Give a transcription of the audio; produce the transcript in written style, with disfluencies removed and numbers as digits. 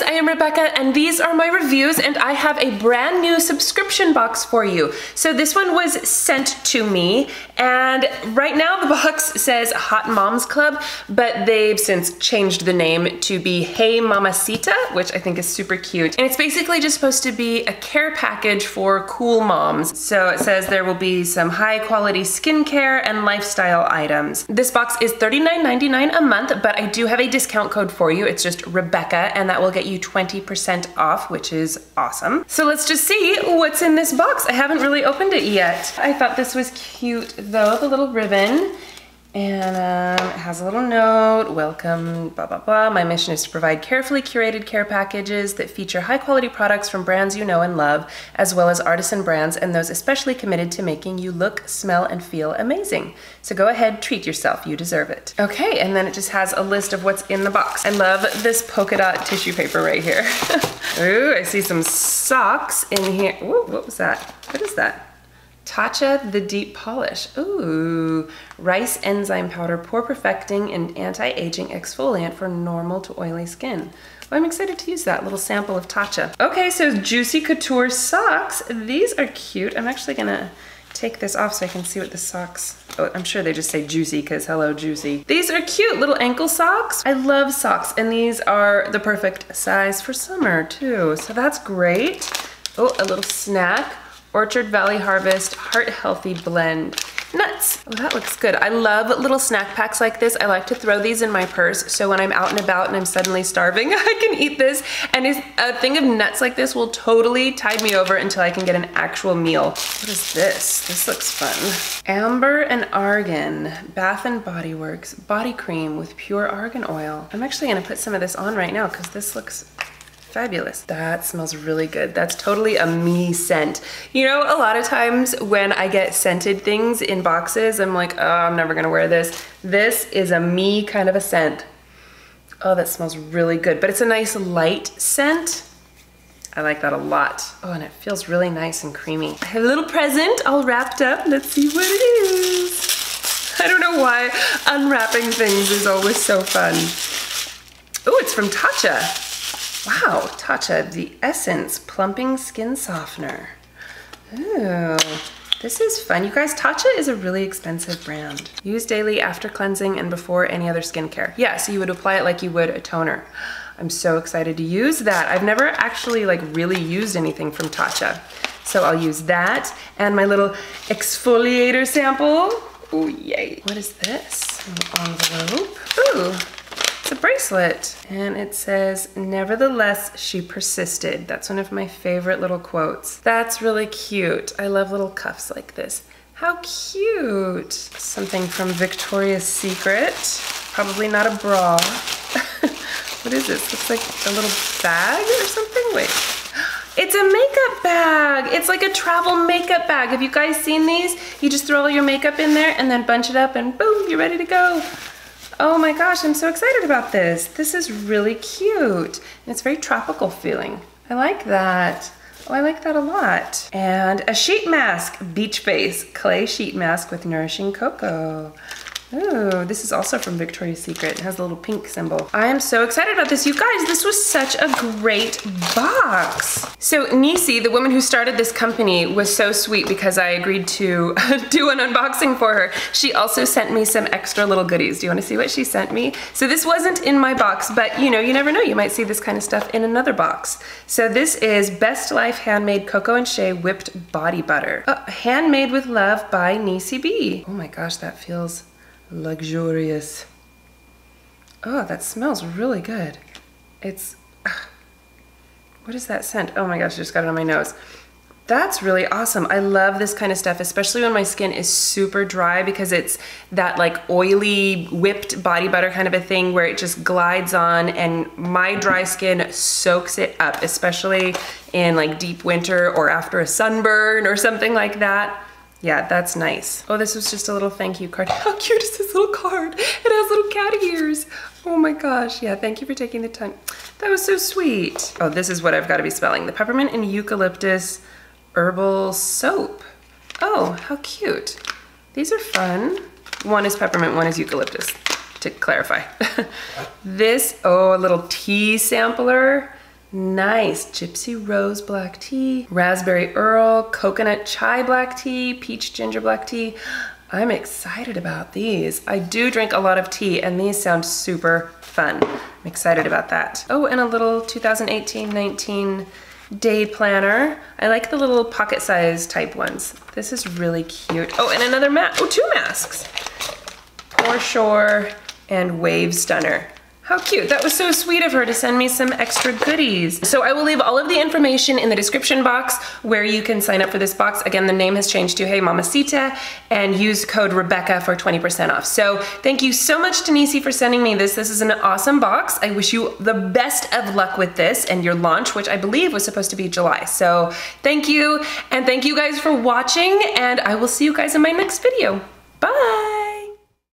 I am Rebecca and these are my reviews, and I have a brand new subscription box for you. So this one was sent to me, and right now the box says Hot Moms Club, but they've since changed the name to be Hey MAMACITA, which I think is super cute. And it's basically just supposed to be a care package for cool moms. So it says there will be some high quality skincare and lifestyle items. This box is $39.99 a month, but I do have a discount code for you. It's just Rebecca, and that will get you 20% off, which is awesome. So let's just see what's in this box. I haven't really opened it yet. I thought this was cute though, the little ribbon. And it has a little note, welcome, blah, blah, blah. My mission is to provide carefully curated care packages that feature high quality products from brands you know and love, as well as artisan brands and those especially committed to making you look, smell, and feel amazing. So go ahead, treat yourself, you deserve it. Okay, and then it just has a list of what's in the box. I love this polka dot tissue paper right here. Ooh, I see some socks in here. Ooh, what was that? What is that? Tatcha the Deep Polish. Ooh, rice enzyme powder, pore perfecting and anti-aging exfoliant for normal to oily skin. Well, I'm excited to use that little sample of Tatcha. Okay, so juicy Couture Socks. These are cute. I'm actually gonna take this off so I can see what the socks, oh, I'm sure they just say juicy because hello, juicy. These are cute little ankle socks. I love socks, and these are the perfect size for summer too, so that's great. Oh, a little snack. Orchard Valley Harvest Heart Healthy Blend. Nuts. Oh, that looks good. I love little snack packs like this. I like to throw these in my purse, so when I'm out and about and I'm suddenly starving, I can eat this, and a thing of nuts like this will totally tide me over until I can get an actual meal. What is this? This looks fun. Amber and Argan Bath and Body Works Body Cream with pure argan oil. I'm actually gonna put some of this on right now because this looks fabulous. That smells really good. That's totally a me scent. You know, a lot of times when I get scented things in boxes, I'm like, oh, I'm never gonna wear this. This is a me kind of a scent. Oh, that smells really good, but it's a nice light scent. I like that a lot. Oh, and it feels really nice and creamy. I have a little present all wrapped up. Let's see what it is. I don't know why unwrapping things is always so fun. Oh, it's from Tatcha. Wow, Tatcha, the Essence Plumping Skin Softener. Ooh, this is fun. You guys, Tatcha is a really expensive brand. Use daily after cleansing and before any other skincare. Yeah, so you would apply it like you would a toner. I'm so excited to use that. I've never actually like really used anything from Tatcha. So I'll use that and my little exfoliator sample. Oh, yay. What is this? An envelope. Ooh. It's a bracelet, and it says, nevertheless, she persisted. That's one of my favorite little quotes. That's really cute. I love little cuffs like this. How cute. Something from Victoria's Secret. Probably not a bra. What is this? Looks like a little bag or something? Wait. It's a makeup bag. It's like a travel makeup bag. Have you guys seen these? You just throw all your makeup in there and then bunch it up and boom, you're ready to go. Oh my gosh, I'm so excited about this. This is really cute. And it's very tropical feeling. I like that. Oh, I like that a lot. And a sheet mask, Beach Face Clay Sheet Mask with Nourishing Cocoa. Ooh, this is also from Victoria's Secret. It has a little pink symbol. I am so excited about this. You guys, this was such a great box. So Nisi, the woman who started this company, was so sweet because I agreed to do an unboxing for her. She also sent me some extra little goodies. Do you want to see what she sent me? So this wasn't in my box, but you know, you never know. You might see this kind of stuff in another box. So this is Best Life Handmade Cocoa and Shea Whipped Body Butter. Handmade with Love by Nisi B. Oh my gosh, that feels luxurious. Oh, that smells really good. It's, what is that scent? Oh my gosh, I just got it on my nose. That's really awesome. I love this kind of stuff, especially when my skin is super dry, because it's that like oily whipped body butter kind of a thing where it just glides on, and my dry skin soaks it up, especially in like deep winter or after a sunburn or something like that. Yeah, that's nice. Oh, this was just a little thank you card. How cute is this little card? It has little cat ears. Oh my gosh, yeah, thank you for taking the time. That was so sweet. Oh, this is what I've got to be spelling. The Peppermint and Eucalyptus Herbal Soap. Oh, how cute. These are fun. One is peppermint, one is eucalyptus, to clarify. This, oh, a little tea sampler. Nice. Gypsy Rose Black Tea, Raspberry Earl, Coconut Chai Black Tea, Peach Ginger Black Tea. I'm excited about these. I do drink a lot of tea and these sound super fun. I'm excited about that. Oh, and a little 2018-19 day planner. I like the little pocket size type ones. This is really cute. Oh, and another mask. Oh, 2 masks. Pore Shore and Wave Stunner. How cute. That was so sweet of her to send me some extra goodies. So I will leave all of the information in the description box where you can sign up for this box. Again, the name has changed to Hey MAMACITA, and use code Rebecca for 20% off. So thank you so much, Denise, for sending me this. This is an awesome box. I wish you the best of luck with this and your launch, which I believe was supposed to be July. So thank you, and thank you guys for watching, and I will see you guys in my next video. Bye.